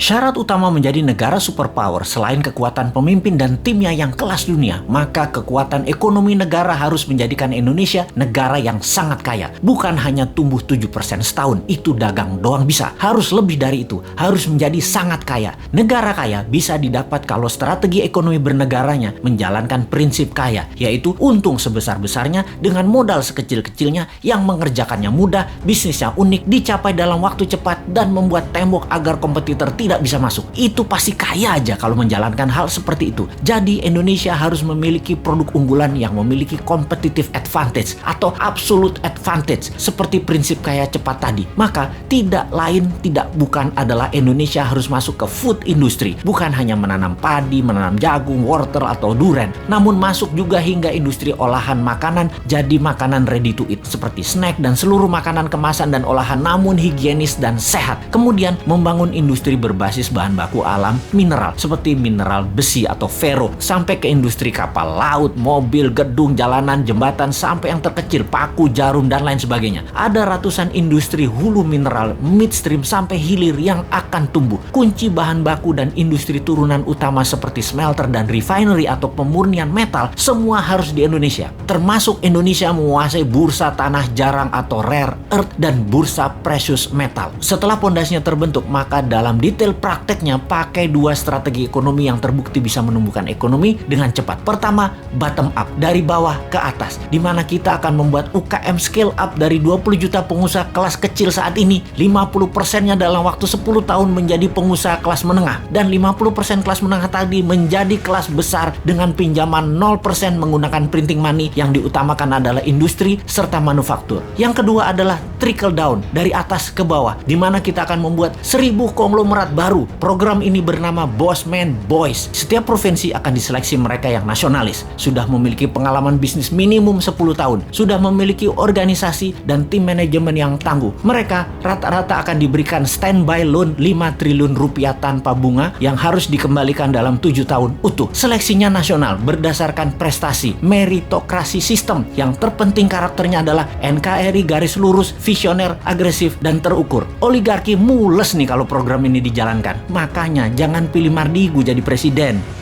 Syarat utama menjadi negara superpower selain kekuatan pemimpin dan timnya yang kelas dunia, maka kekuatan ekonomi negara harus menjadikan Indonesia negara yang sangat kaya. Bukan hanya tumbuh 7% setahun, itu dagang doang bisa. Harus lebih dari itu, harus menjadi sangat kaya. Negara kaya bisa didapat kalau strategi ekonomi bernegaranya menjalankan prinsip kaya, yaitu untung sebesar-besarnya dengan modal sekecil-kecilnya yang mengerjakannya mudah, bisnisnya unik, dicapai dalam waktu cepat, dan membuat tembok agar kompetitor tidak bisa masuk. Itu pasti kaya aja kalau menjalankan hal seperti itu. Jadi Indonesia harus memiliki produk unggulan yang memiliki competitive advantage atau absolute advantage seperti prinsip kaya cepat tadi. Maka tidak lain tidak bukan adalah Indonesia harus masuk ke food industry. Bukan hanya menanam padi, menanam jagung, wortel atau duren, namun masuk juga hingga industri olahan makanan jadi makanan ready to eat seperti snack dan seluruh makanan kemasan dan olahan namun higienis dan sehat. Kemudian membangun industri berbasis bahan baku alam mineral seperti mineral besi atau ferro sampai ke industri kapal laut, mobil, gedung, jalanan, jembatan sampai yang terkecil paku, jarum dan lain sebagainya. Ada ratusan industri hulu mineral, midstream sampai hilir yang akan tumbuh. Kunci bahan baku dan industri turunan utama seperti smelter dan refinery atau pemurnian metal semua harus di Indonesia. Termasuk Indonesia menguasai bursa tanah jarang atau rare earth dan bursa precious metal. Setelah pondasinya terbentuk, maka dalam detail prakteknya pakai dua strategi ekonomi yang terbukti bisa menumbuhkan ekonomi dengan cepat. Pertama, bottom up, dari bawah ke atas, di mana kita akan membuat UKM scale up dari 20 juta pengusaha kelas kecil saat ini, 50%-nya dalam waktu 10 tahun menjadi pengusaha kelas menengah, dan 50% kelas menengah tadi menjadi kelas besar dengan pinjaman 0% menggunakan printing money. Yang diutamakan adalah industri serta manufaktur. Yang kedua adalah trickle down, dari atas ke bawah, di mana kita akan membuat 1000 konglomerat baru. Program ini bernama Bossman Boys. Setiap provinsi akan diseleksi mereka yang nasionalis, sudah memiliki pengalaman bisnis minimum 10 tahun, sudah memiliki organisasi dan tim manajemen yang tangguh. Mereka rata-rata akan diberikan standby loan 5 triliun rupiah tanpa bunga yang harus dikembalikan dalam 7 tahun utuh. Seleksinya nasional berdasarkan prestasi, meritokrasi sistem. Yang terpenting karakternya adalah NKRI garis lurus, visioner, agresif, dan terukur. Oligarki mules nih kalau program ini dijalankan. Makanya jangan pilih Mardigu jadi presiden.